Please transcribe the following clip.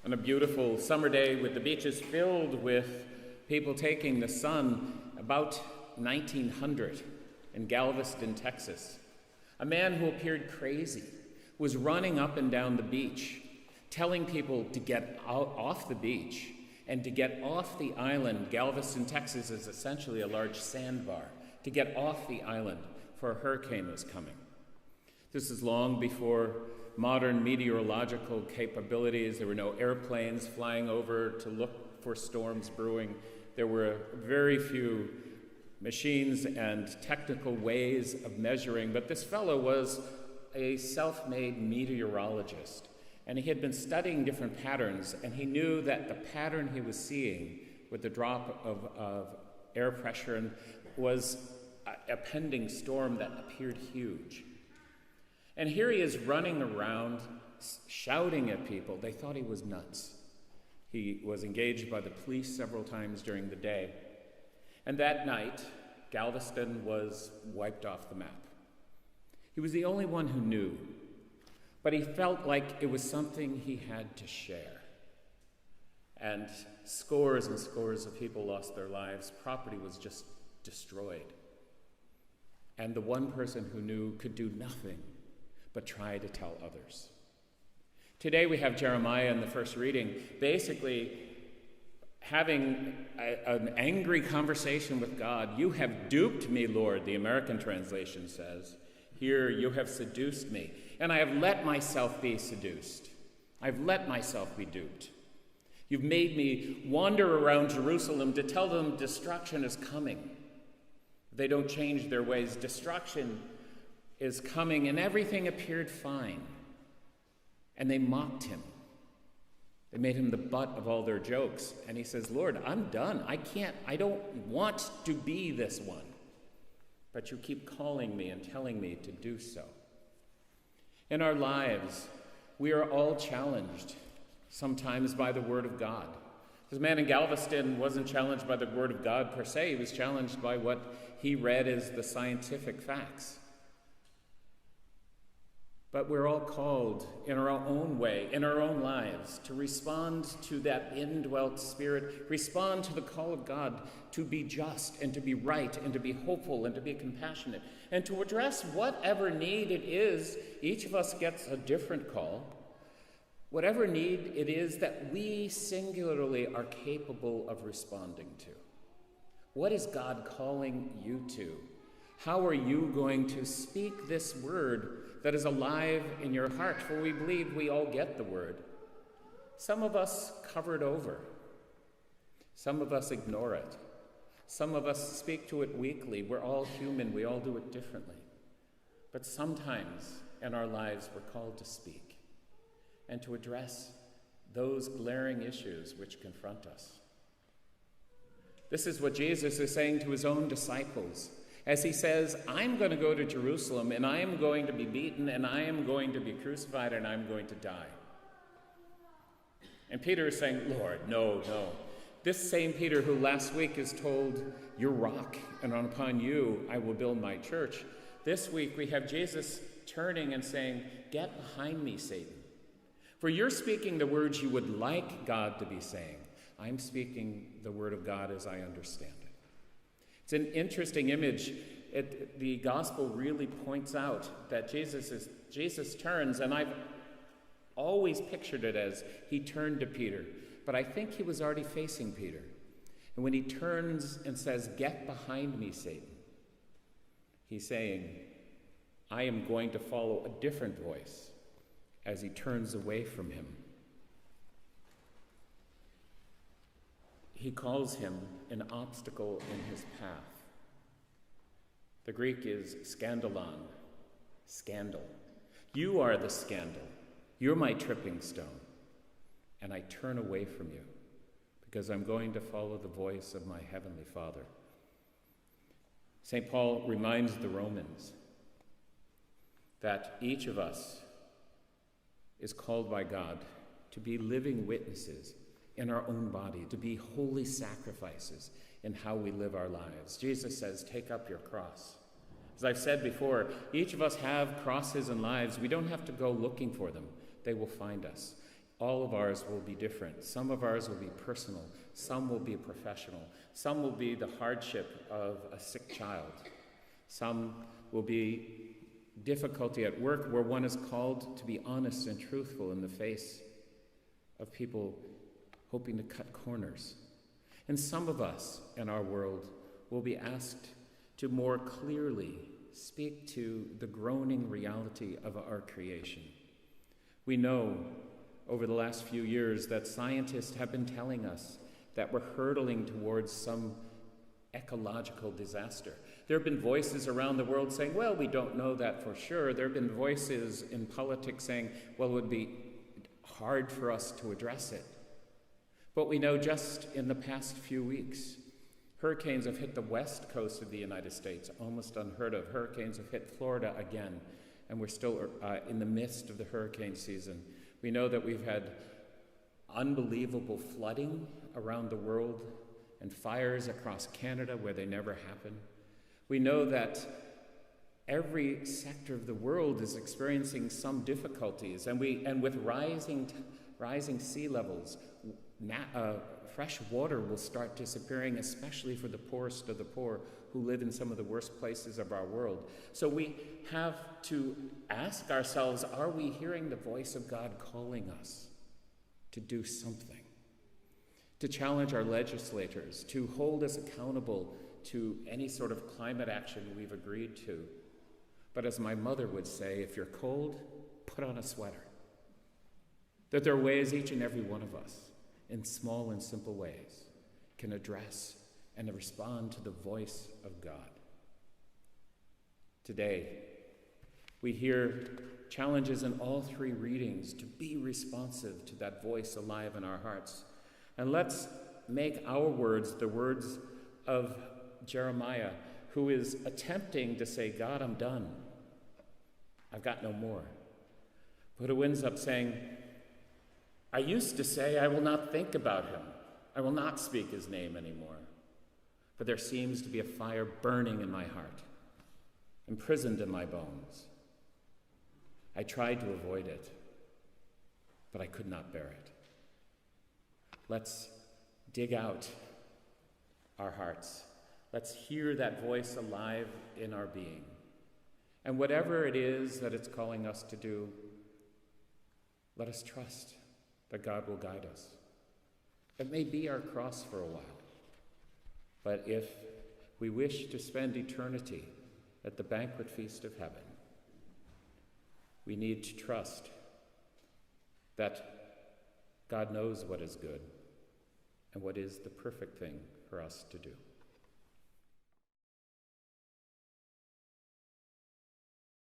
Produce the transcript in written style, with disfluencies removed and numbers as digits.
On a beautiful summer day with the beaches filled with people taking the sun, about 1900 in Galveston, Texas, a man who appeared crazy was running up and down the beach, telling people to get off the beach and to get off the island. Galveston, Texas is essentially a large sandbar. To get off the island, for a hurricane was coming. This is long before modern meteorological capabilities. There were no airplanes flying over to look for storms brewing. There were very few machines and technical ways of measuring, but this fellow was a self-made meteorologist, and he had been studying different patterns, and he knew that the pattern he was seeing with the drop of air pressure was a pending storm that appeared huge. And here he is running around, shouting at people. They thought he was nuts. He was engaged by the police several times during the day. And that night, Galveston was wiped off the map. He was the only one who knew, but he felt like it was something he had to share. And scores of people lost their lives. Property was just destroyed. And the one person who knew could do nothing but try to tell others. Today we have Jeremiah in the first reading, basically having an angry conversation with God. "You have duped me, Lord," the American translation says. Here, "You have seduced me, and I have let myself be seduced. I've let myself be duped. You've made me wander around Jerusalem to tell them destruction is coming. If they don't change their ways, destruction is coming," and everything appeared fine. And they mocked him. They made him the butt of all their jokes. And he says, "Lord, I'm done. I don't want to be this one. But you keep calling me and telling me to do so." In our lives, we are all challenged, sometimes by the Word of God. This man in Galveston wasn't challenged by the Word of God per se. He was challenged by what he read as the scientific facts. But we're all called in our own way, in our own lives, to respond to that indwelt spirit, respond to the call of God to be just and to be right and to be hopeful and to be compassionate and to address whatever need it is. Each of us gets a different call. Whatever need it is that we singularly are capable of responding to. What is God calling you to? How are you going to speak this word that is alive in your heart? For we believe we all get the word. Some of us cover it over. Some of us ignore it. Some of us speak to it weakly. We're all human. We all do it differently. But sometimes in our lives we're called to speak and to address those glaring issues which confront us. This is what Jesus is saying to his own disciples as he says, "I'm going to go to Jerusalem, and I am going to be beaten, and I am going to be crucified, and I'm going to die." And Peter is saying, "Lord, no. This same Peter who last week is told, 'You're rock, and upon you I will build my church.' This week we have Jesus turning and saying, 'Get behind me, Satan. For you're speaking the words you would like God to be saying. I'm speaking the word of God as I understand it.'" It's an interesting image. The gospel really points out that Jesus turns, and I've always pictured it as he turned to Peter, but I think he was already facing Peter. And when he turns and says, "Get behind me, Satan," he's saying, I am going to follow a different voice as he turns away from him. He calls him an obstacle in his path. The Greek is scandalon, scandal. You are the scandal. You're my tripping stone. And I turn away from you because I'm going to follow the voice of my heavenly Father. St. Paul reminds the Romans that each of us is called by God to be living witnesses in our own body, to be holy sacrifices in how we live our lives. Jesus says, "Take up your cross." As I've said before, each of us have crosses in lives. We don't have to go looking for them. They will find us. All of ours will be different. Some of ours will be personal. Some will be professional. Some will be the hardship of a sick child. Some will be difficulty at work where one is called to be honest and truthful in the face of people hoping to cut corners. And some of us in our world will be asked to more clearly speak to the groaning reality of our creation. We know over the last few years that scientists have been telling us that we're hurtling towards some ecological disaster. There have been voices around the world saying, well, we don't know that for sure. There have been voices in politics saying, well, it would be hard for us to address it. But we know just in the past few weeks, hurricanes have hit the west coast of the United States, almost unheard of. Hurricanes have hit Florida again, and we're still in the midst of the hurricane season. We know that we've had unbelievable flooding around the world and fires across Canada where they never happen. We know that every sector of the world is experiencing some difficulties, and with rising sea levels, fresh water will start disappearing, especially for the poorest of the poor who live in some of the worst places of our world. So we have to ask ourselves, are we hearing the voice of God calling us to do something? To challenge our legislators, to hold us accountable to any sort of climate action we've agreed to. But as my mother would say, if you're cold, put on a sweater. That there are ways each and every one of us, in small and simple ways, can address and respond to the voice of God. Today, we hear challenges in all three readings to be responsive to that voice alive in our hearts. And let's make our words the words of Jeremiah, who is attempting to say, God, I'm done. I've got no more. But who ends up saying, I used to say, I will not think about him. I will not speak his name anymore. But there seems to be a fire burning in my heart, imprisoned in my bones. I tried to avoid it, but I could not bear it. Let's dig out our hearts. Let's hear that voice alive in our being. And whatever it is that it's calling us to do, let us trust that God will guide us. It may be our cross for a while, but if we wish to spend eternity at the banquet feast of heaven, we need to trust that God knows what is good and what is the perfect thing for us to do.